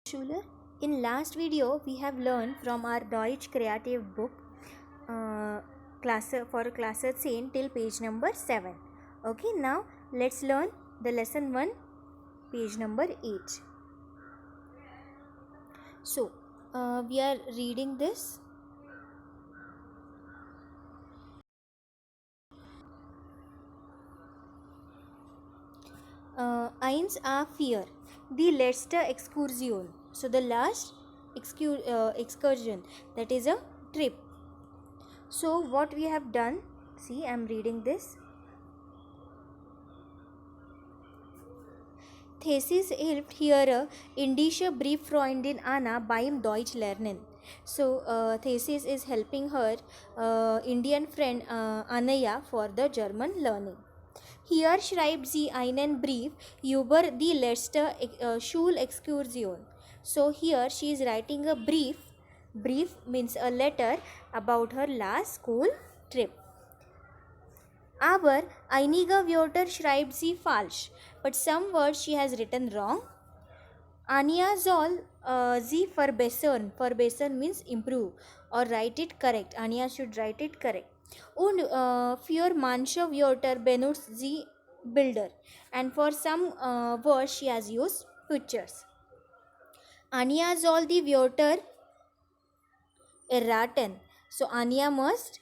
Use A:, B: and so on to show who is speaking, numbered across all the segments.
A: Schuler. In last video, we have learned from our Deutsch creative book uh, class for class 10 till page number 7. Okay, now let's learn the lesson 1, page number 8. So, we are reading this. Eins a vier, die letzte Exkursion. So the last excursion, that is a trip. So what we have done, see, I am reading this. Thesis hilft hier indische Brieffreundin Anna beim Deutsch lernen. So Thesis is helping her Indian friend Anaya for the German learning. Hier schreibt sie einen Brief über die letzte Schulexkursion. So here she is writing a brief. Brief means a letter about her last school trip. Aber einige Wörter schreibt sie falsch, but some words she has written wrong. Anja soll sie verbessern. Verbessern means improve or write it correct. Anja should write it correct. Und für manche Wörter benutzt sie Bilder. And for some words she has used pictures. Anja soll die Wörter erraten. So Anja must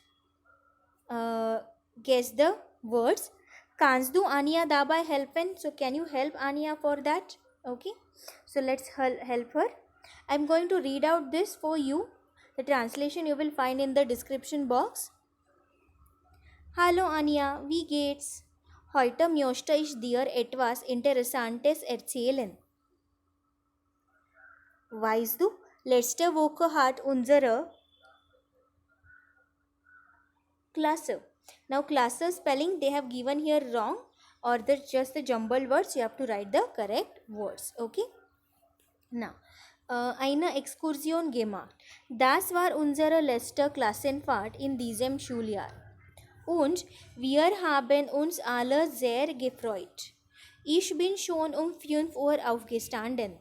A: guess the words. Kannst du Anja dabei helfen? So can you help Anja for that? Okay. So let's help her. I'm going to read out this for you. The translation you will find in the description box. Hallo Anja, wie geht's? Heute möchte ich dir etwas Interessantes erzählen. Weißt du, letzte Woche hat unsere Klasse. Now Klasse spelling they have given here wrong, or just the jumbled words. You have to write the correct words. Okay. Now, eine Exkursion gemacht. Das war unsere letzte Klassenfahrt in diesem Schuljahr. Und wir haben uns alle sehr gefreut. Ich bin schon um 5 Uhr aufgestanden.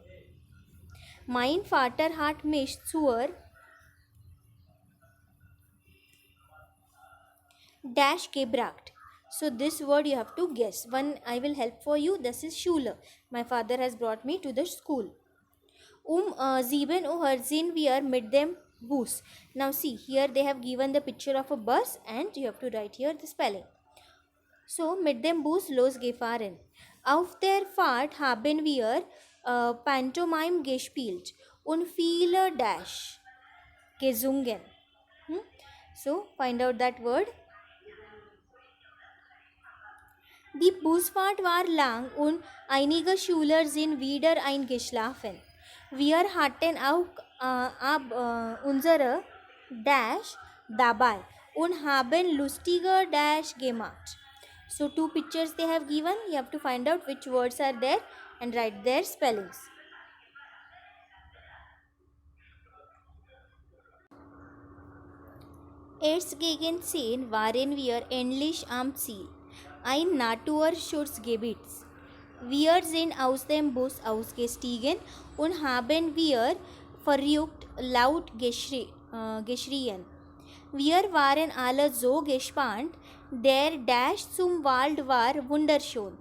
A: Mein Vater hat mich zur Dash gebracht. So this word you have to guess. One I will help for you. This is Schule. My father has brought me to the school. 7 Uhr sind wir mit dem Bus. Now see, here they have given the picture of a bus and you have to write here the spelling. So, mit dem Bus losgefahren. Auf der Fahrt haben wir Pantomime gespielt und viele Dash gesungen. So, find out that word. Die Busfahrt war lang und einige Schüler sind wieder eingeschlafen. Wir hatten auch unsere Dash dabei und haben lustige Dash gemacht. So 2 pictures they have given. You have to find out which words are there and write their spellings. Erst gegen 10 waren wir endlich am Ziel. Ein Naturschutzgebiet. Wir sind aus dem Bus ausgestiegen und haben wir verrückt laut geschrien. Wir waren alle so gespannt. Der Dash zum Wald war wunderschön.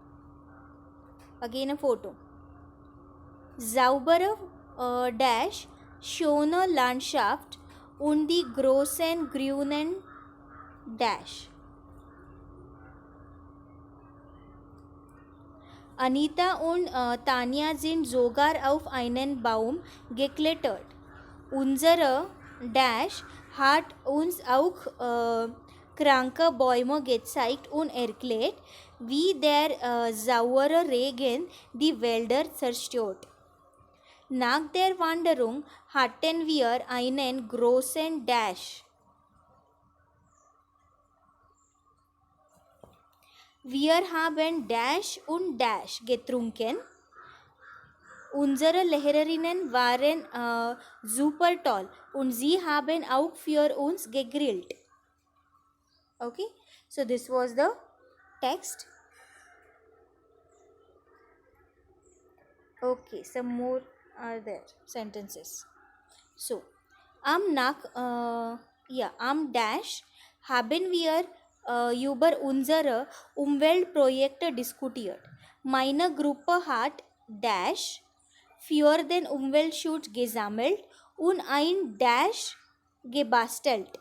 A: Again a photo. Saubere Dash, schöne Landschaft und die großen grünen Dash. Anita und Tanja sind sogar auf einen Baum geklettert. Unsere Dash hat uns auch kranke Bäume gezeigt und erklärt, wie der saure Regen die Wälder zerstört. Nach der Wanderung hatten wir einen großen Dash. Wir haben Dash und Dash getrunken. Unsere Lehrerinnen waren super toll und sie haben auch für uns gegrillt. Okay, so this was the text. Okay, some more are there sentences. So, am nach, am dash haben wir über unsere Umweltprojekte diskutiert. Meine Gruppe hat dash für den Umweltschutz gesammelt und ein dash gebastelt.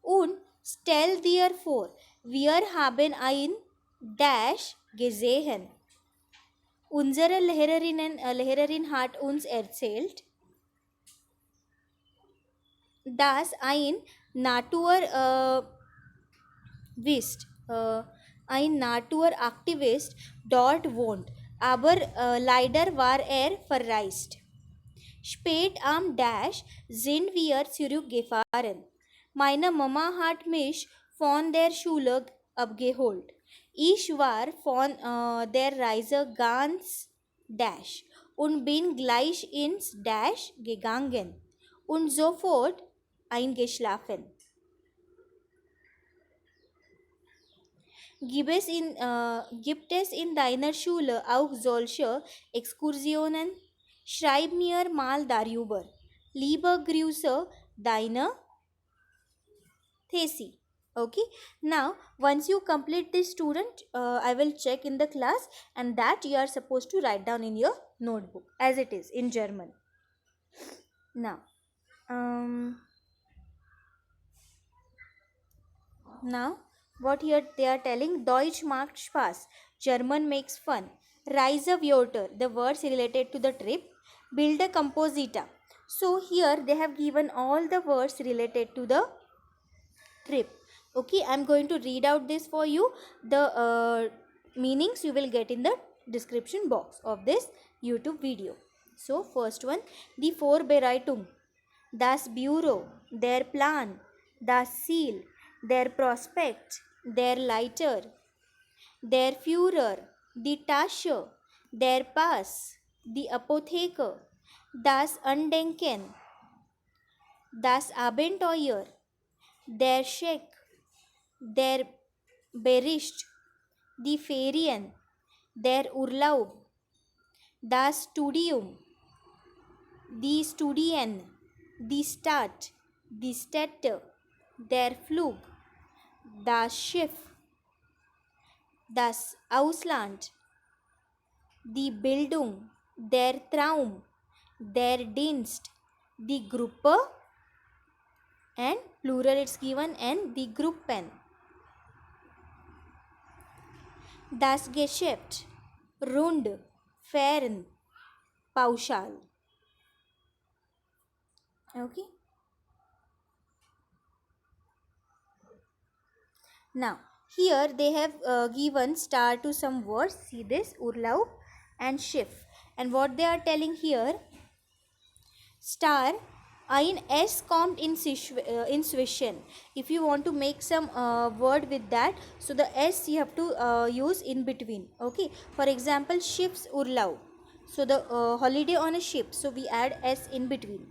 A: Und stell dir vor, wir haben ein dash gesehen. Unsere Lehrerin hat uns erzählt, dass ein Naturwist, ein Naturaktivist dort wohnt, aber leider war er verreist. Spät am Dash sind wir zurückgefahren. Meine Mama hat mich von der Schule abgeholt. Ich war von der Reise ganz Dash und bin gleich ins Dash gegangen und sofort eingeschlafen. Gibt es in deiner Schule auch solche Exkursionen? Schreib mir mal darüber. Liebe Grüße, deine Thesi. Okay. Now, once you complete this student, I will check in the class, and that you are supposed to write down in your notebook as it is in German. Now, what here they are telling, Deutsch macht Spaß, German makes fun. Reise weiter, the words related to the trip. Build a composita. So here they have given all the words related to the trip. Okay, I am going to read out this for you. The meanings you will get in the description box of this YouTube video. So first one, die Vorbereitung, das Büro, der Plan, das Ziel, der Prospekt, der Leiter, der Führer, die Tasche, der Pass, die Apotheke, das Andenken, das Abenteuer, der Scheck, der Bericht, die Ferien, der Urlaub, das Studium, die Studien, die Stadt, die Städte, der Flug, das Schiff, das Ausland, die Bildung, der Traum, der Dienst, die Gruppe, and plural it's given, and die Gruppen. Das Geschäft, rund, fern, pauschal. Okay. Now, here they have given star to some words. See this, Urlaub and Schiff. And what they are telling here, star, ein S kommt inzwischen. If you want to make some word with that, so the S you have to use in between. Okay. For example, Schiff's Urlaub. So the holiday on a ship. So we add S in between.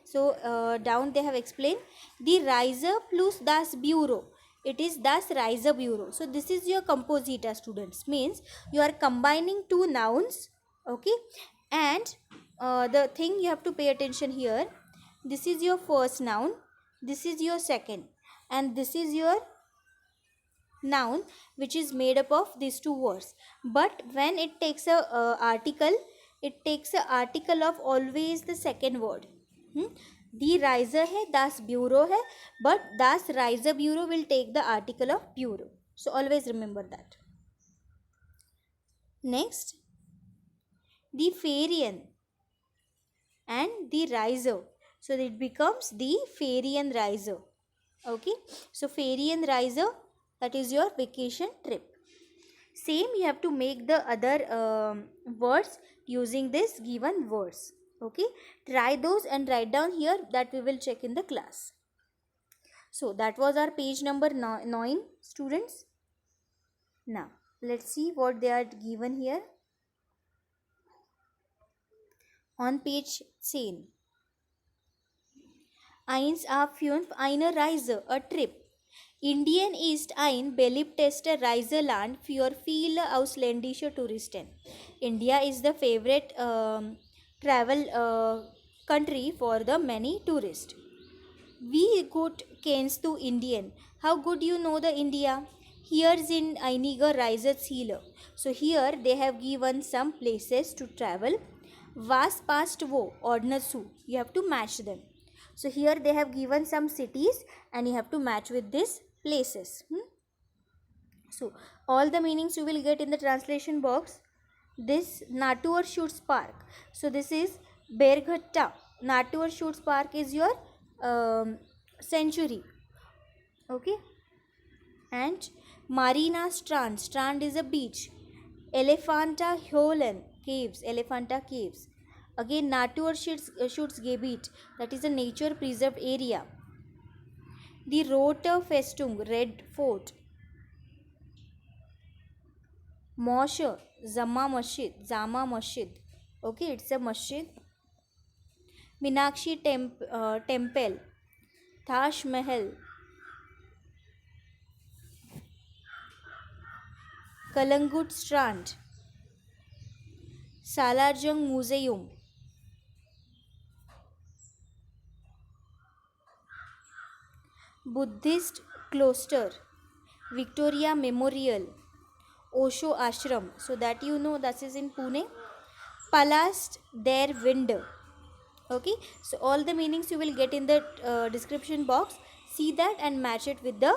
A: So down they have explained, die Reise plus das Büro. It is das Reisebureau. So this is your composita, students. Means you are combining two nouns. Okay. And the thing you have to pay attention here, this is your first noun, this is your second, and this is your noun which is made up of these two words. But when it takes a article, it takes a article of always the second word. Die Reise है, das Bureau है, but das Reisebureau will take the article of bureau. So always remember that. Next, die Ferien and the Reise. So it becomes the Ferienreise. Okay. So Ferienreise, that is your vacation trip. Same you have to make the other words using this given words. Okay. Try those and write down here, that we will check in the class. So that was our page number 9, students. Now let's see what they are given here. On page 10. 1A5 eine Reise, a trip. Indien ist ein beliebtester Reiseland für viele ausländische Touristen. India is the favorite travel country for the many tourists. We got canes to Indian. How good you know the India? Here's in Einiger rises healer. So here they have given some places to travel. Was past wo ordnasu. You have to match them. So here they have given some cities and you have to match with these places. So all the meanings you will get in the translation box. This Natur Shoots Park. So this is Berghatta. Natur Shoots Park is your sanctuary. Okay. And Marina Strand. Strand is a beach. Elephanta Hjolen caves. Elephanta caves. Again Natur Shoots Gebiet. That is a nature preserved area. The Rote Festung Red Fort. Moshe Zama Masjid. Okay, it's a masjid. Minakshi Temple, Taj Mahal, Kalangut Strand, Salarjung Museum, Buddhist Cloister, Victoria Memorial, Osho Ashram. So that you know that is in Pune. Palast Der Wind. Okay, so all the meanings you will get in the description box. See that and match it with the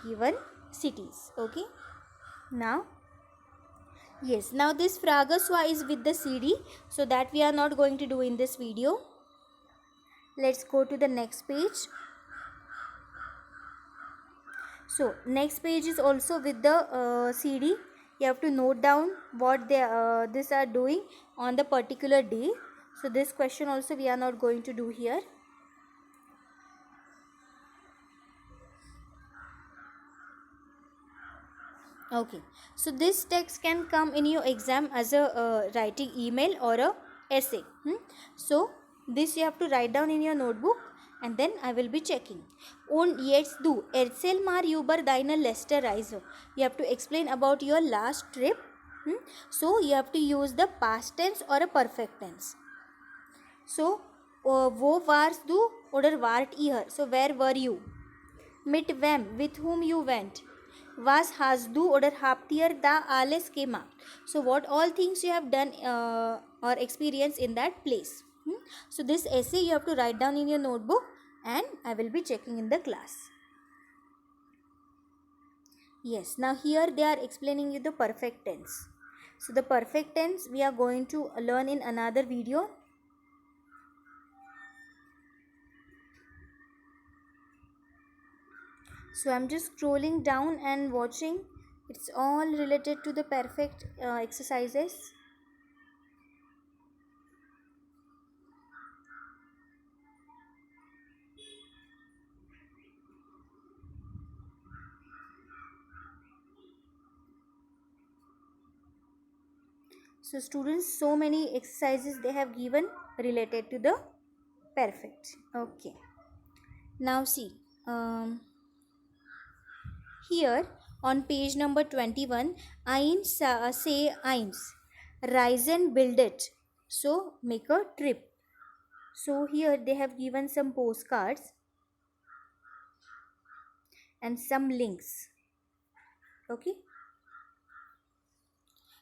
A: given cities. Okay, now yes, now this Fragaswa is with the CD, so that we are not going to do in this video. Let's go to the next page. So next page is also with the CD. You have to note down what they this are doing on the particular day. So this question also we are not going to do here. Okay, so this text can come in your exam as a writing email or a essay. So this you have to write down in your notebook and then I will be checking. Und jetzt du erzähl mal über deine letzte Reise. You have to explain about your last trip. So you have to use the past tense or a perfect tense. So wo warst du oder wart ihr? So where were you? Mit wem? With whom you went? Was hast du oder habt ihr da alles gemacht? So what all things you have done or experienced in that place. So this essay you have to write down in your notebook and I will be checking in the class. Yes, now here they are explaining you the perfect tense. So the perfect tense we are going to learn in another video. So I'm just scrolling down and watching. It's all related to the perfect exercises. So students, so many exercises they have given related to the perfect. Okay. Now see. Here on page number 21, eins say eins. Rise and build it. So make a trip. So here they have given some postcards and some links. Okay.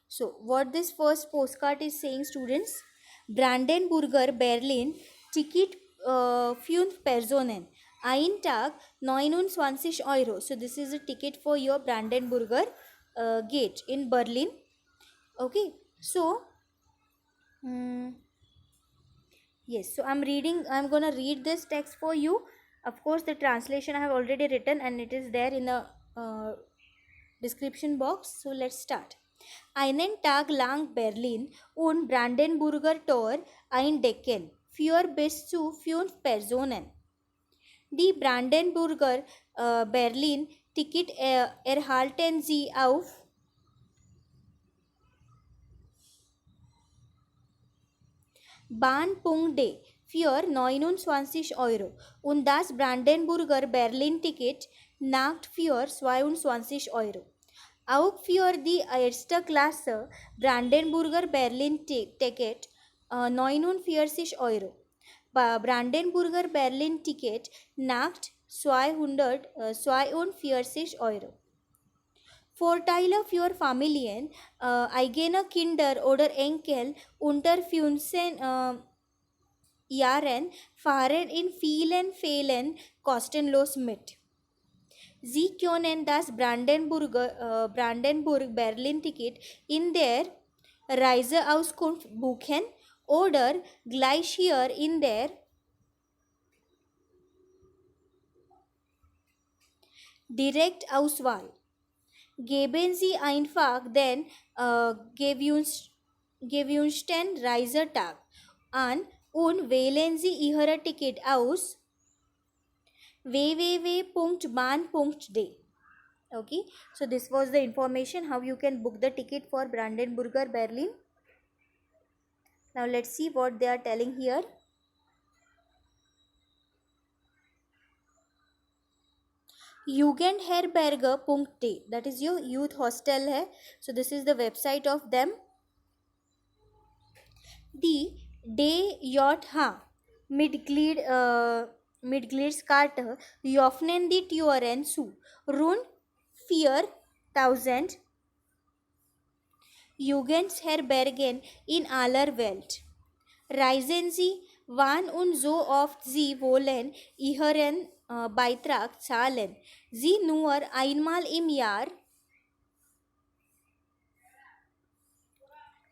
A: So what this first postcard is saying, students, Brandenburger Berlin Ticket 5 Personen. Ein Tag 29 Euro. So this is a ticket for your Brandenburger gate in Berlin. Okay. So yes, so I'm gonna read this text for you. Of course the translation I have already written and it is there in the description box. So let's start. Einen Tag lang Berlin und Brandenburger Tor eindecken für bis zu 5 Personen. Die Brandenburger Berlin Ticket erhalten Sie auf Bahn.de für 29 Euro und das Brandenburger Berlin Ticket nagt für 22 Euro. Auch für die erste Klasse Brandenburger Berlin Ticket €49. Brandenburger Berlin Ticket nagt 240 €. Vorteile für Familien, eigene Kinder oder Enkel unter 15 Jahren fahren in vielen Fällen kostenlos mit. Sie können das Brandenburg-Berlin-Ticket in der Reiseauskunft buchen oder gleich hier in der Direktauswahl. Geben Sie einfach den gewünschten Reisetag an und wählen Sie Ihr Ticket aus www.bahn.de. Okay, so this was the information how you can book the ticket for Brandenburger Berlin. Now let's see what they are telling here. Jugendherberge.de, that is your youth hostel hai. So this is the website of them. Die DJH Mitgliedskarte öffnen die Türen zu rund 4.000 Jugendherbergen in aller Welt. Reisen Sie, wann und so oft Sie wollen, Ihren Beitrag zahlen Sie nur einmal im Jahr.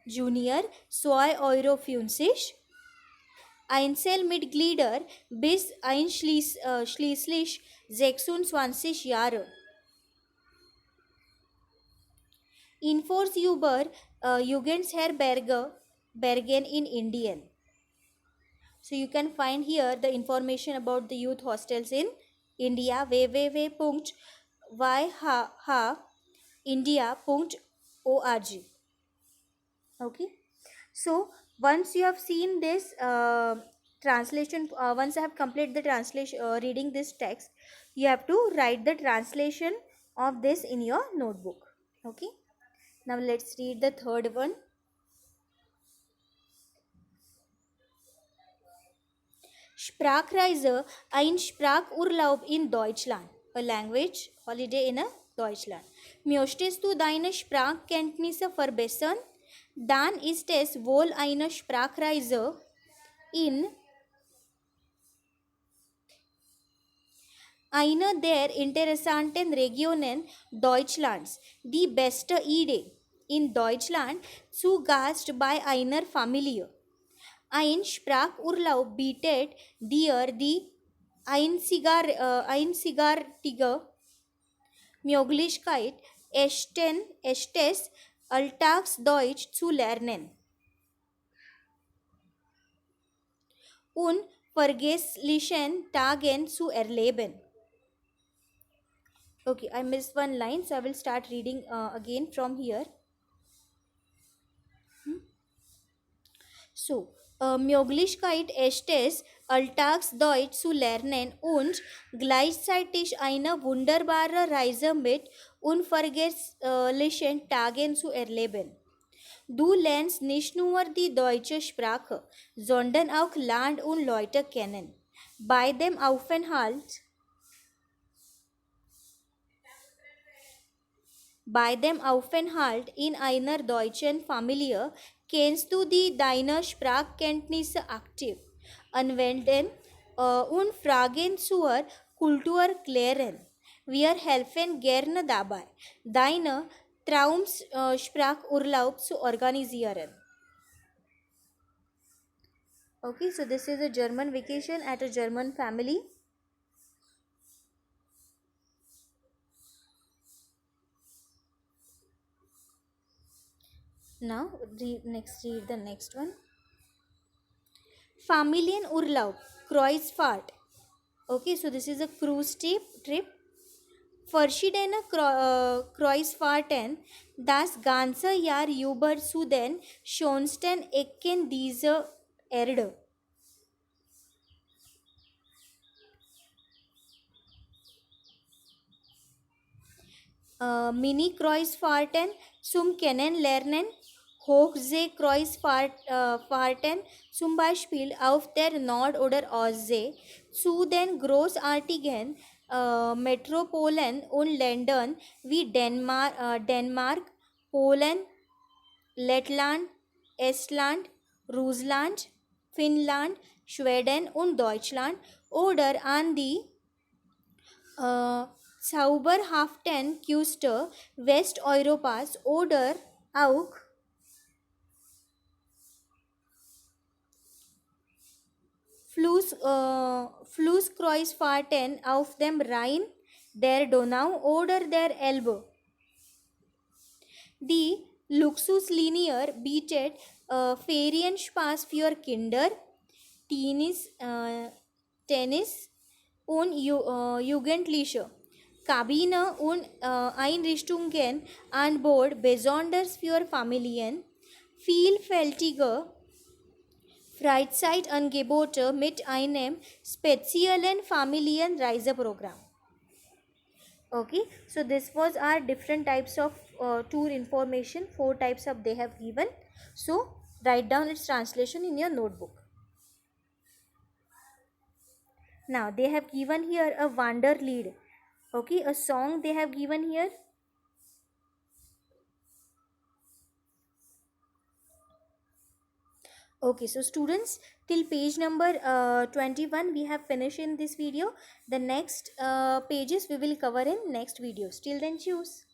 A: Junior €2,50. Einzelmitglieder bis einschließlich 26 Jahre. Infos über Jugendherbergen in Indien. So you can find here the information about the youth hostels in India, www.yhindia.org. Okay, so once you have seen this translation, once I have completed the translation, reading this text, you have to write the translation of this in your notebook. Okay, now let's read the third one. Sprachreise, ein Sprachurlaub in Deutschland, a language holiday in Deutschland. Möchtest du deine Sprachkenntnisse verbessern? Dann ist es wohl eine Sprachreise in einer der interessanten Regionen Deutschlands. Die beste Idee, in Deutschland zu Gast bei einer Familie. Ein Sprachurlaub bietet dir die einzigartige Möglichkeit, echtes Alltagsdeutsch zu lernen. Unvergesslichen Tagen zu erleben. Okay, I missed one line, so I will start reading again from here. So, Möglichkeit, echtes Alltagsdeutsch zu lernen und gleichzeitig eine wunderbare Reise mit unvergesslichen Tagen zu erleben. Du lernst nicht nur die deutsche Sprache, sondern auch Land und Leute kennen. Bei dem Aufenthalt in einer deutschen Familie kennst du deine Sprachkenntnisse aktiv anwenden und Fragen zur Kultur klären. Wir helfen gerne dabei, deine Traumsprachurlaub zu organisieren. Okay, so this is a German vacation at a German family. Now, read the next one. Familienurlaub, Kreuzfahrt. Okay, so this is a cruise trip. Verschiedene Kreuzfahrten das ganze Jahr über zu den schönsten Ecken dieser Erde. Mini-Kreuzfahrten zum Kennenlernen, Hochseekreuzfahrten zum Beispiel auf der Nord- oder Ostsee zu den großartigen Metropolen und Ländern wie Dänemark, Polen, Lettland, Estland, Russland, Finnland, Schweden und Deutschland oder an die zauberhaften Küste Westeuropas oder auch Flusskreuzfahrten auf dem Rhein, der Donau oder der Elbe. Die Luxuslinie bietet Ferienspaß für Kinder, Tennis und Jugendliche. Kabine und Einrichtungen an Bord, besonders für Familien, vielfältige Freizeitangebote mit einem speziellen Familienreiseprogramm. Okay, so this was our different types of tour information. 4 types of they have given. So write down its translation in your notebook. Now they have given here a Wanderlied. Okay, a song they have given here. Okay, so students, till page number 21 we have finished in this video. The next pages we will cover in next videos. Till then, choose.